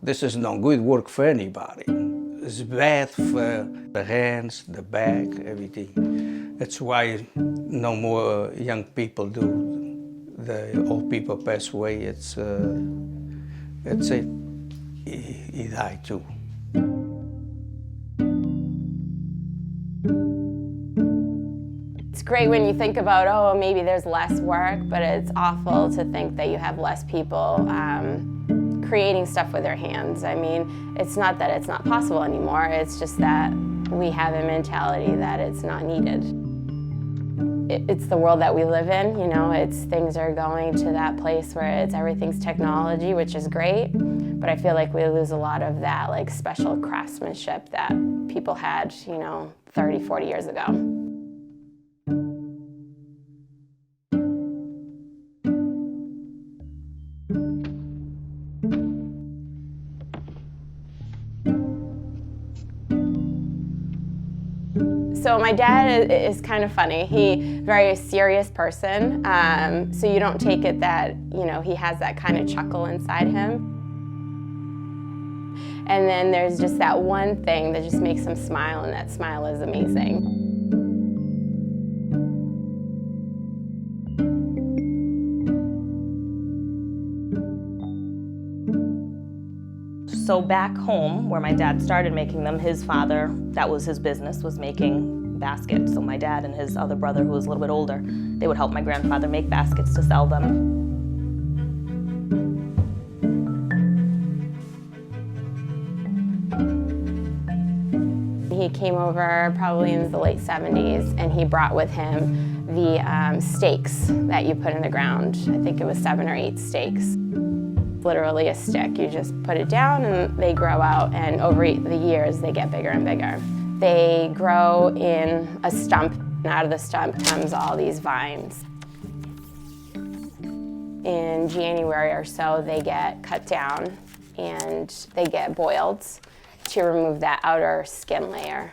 This is not good work for anybody. It's bad for the hands, the back, everything. That's why no more young people do. The old people pass away. It's it. He died too. It's great when you think about, oh, maybe there's less work, but it's awful to think that you have less people creating stuff with their hands. I mean, it's not that it's not possible anymore, it's just that we have a mentality that it's not needed. It's the world that we live in, you know, things are going to that place where everything's technology, which is great, but I feel like we lose a lot of that like special craftsmanship that people had, you know, 30, 40 years ago. So my dad is kind of funny. He's a very serious person, so you don't take it that, you know, he has that kind of chuckle inside him. And then there's just that one thing that just makes him smile, and that smile is amazing. So back home, where my dad started making them, his father, that was his business, was making baskets. So my dad and his other brother, who was a little bit older, they would help my grandfather make baskets to sell them. He came over probably in the late 70s, and he brought with him the stakes that you put in the ground. I think it was 7 or 8 stakes. Literally a stick. You just put it down and they grow out, and over the years they get bigger and bigger. They grow in a stump, and out of the stump comes all these vines. In January or so they get cut down and they get boiled to remove that outer skin layer.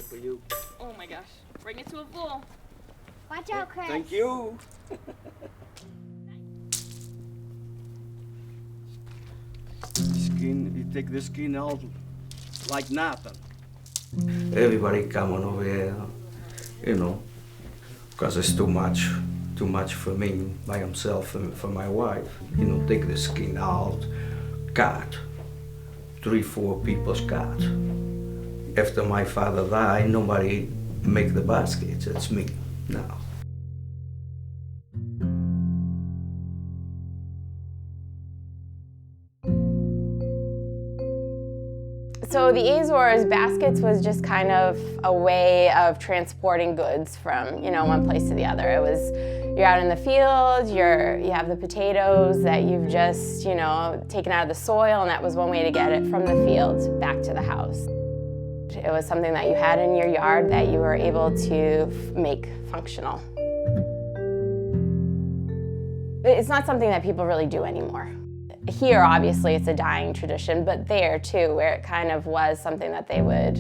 For you. Oh my gosh, bring it to a full. Watch out, Chris. Thank you. Skin, you take the skin out like nothing. Everybody coming over here, you know, because it's too much for me by himself and for my wife. You know, take the skin out, cut, 3, 4 people's cut. After my father died, nobody make the baskets, it's me now. So the Azores, baskets was just kind of a way of transporting goods from, you know, one place to the other. It was, you're out in the field, you have the potatoes that you've just, you know, taken out of the soil, and that was one way to get it from the field back to the house. It was something that you had in your yard that you were able to make functional. It's not something that people really do anymore. Here, obviously, it's a dying tradition, but there, too, where it kind of was something that they would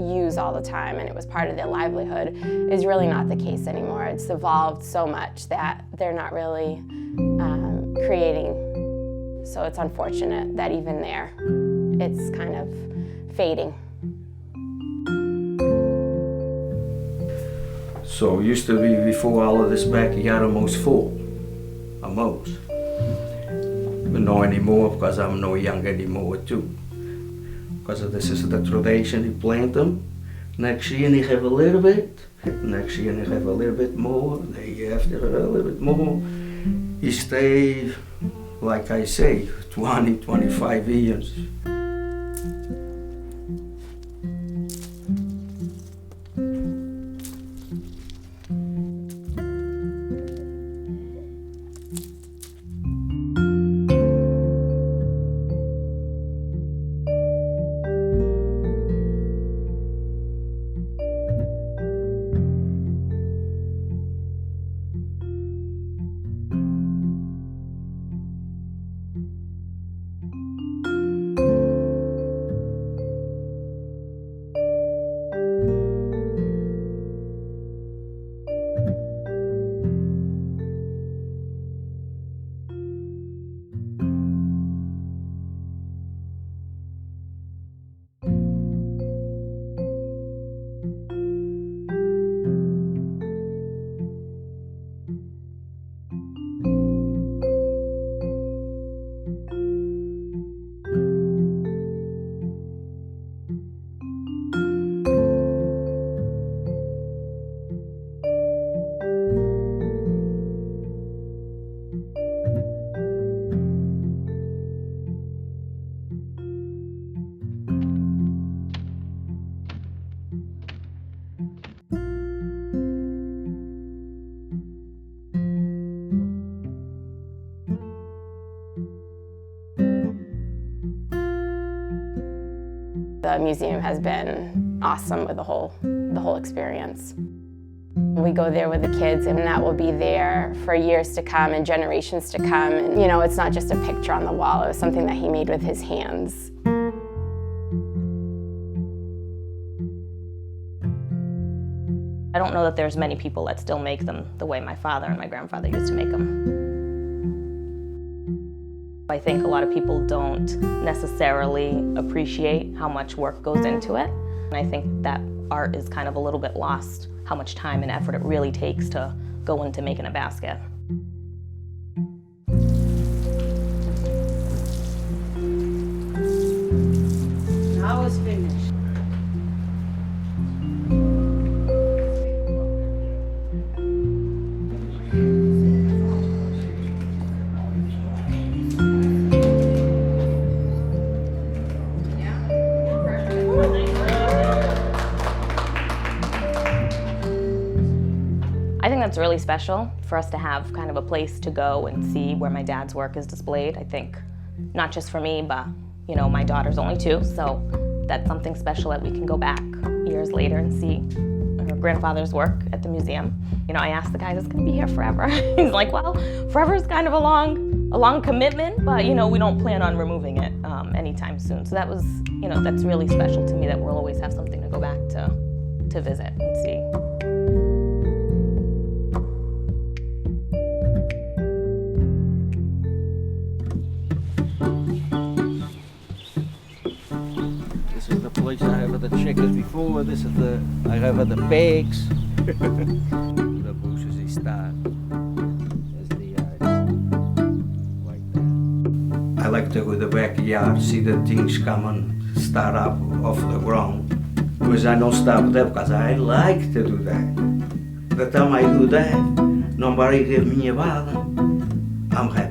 use all the time and it was part of their livelihood, is really not the case anymore. It's evolved so much that they're not really creating. So it's unfortunate that even there, it's kind of fading. So it used to be before all of this backyard almost full. Almost. But not anymore because I'm no young anymore too. Because this is the tradition, you plant them. Next year you have a little bit. Next year you have a little bit more. The year after a little bit more. You stay, like I say, 20, 25 years. The museum has been awesome with the whole experience. We go there with the kids and that will be there for years to come and generations to come. And you know, it's not just a picture on the wall, it was something that he made with his hands. I don't know that there's many people that still make them the way my father and my grandfather used to make them. I think a lot of people don't necessarily appreciate how much work goes into it. And I think that art is kind of a little bit lost, how much time and effort it really takes to go into making a basket. Now it's finished. I think that's really special for us to have kind of a place to go and see where my dad's work is displayed. I think not just for me, but you know, my daughter's only 2, so that's something special that we can go back years later and see her grandfather's work at the museum. You know, I asked the guy, is it gonna be here forever? He's like, well, forever is kind of a long commitment, but you know, we don't plan on removing it anytime soon. So that was, you know, that's really special to me that we'll always have something to go back to visit and see. This is the place I have the chickens before. This is I have the pigs. The bushes is start. Is the like that. I like to go to the backyard, see the things coming, start up off the ground. Because I don't stop there because I like to do that. The time I do that, nobody give me a bother. I'm happy.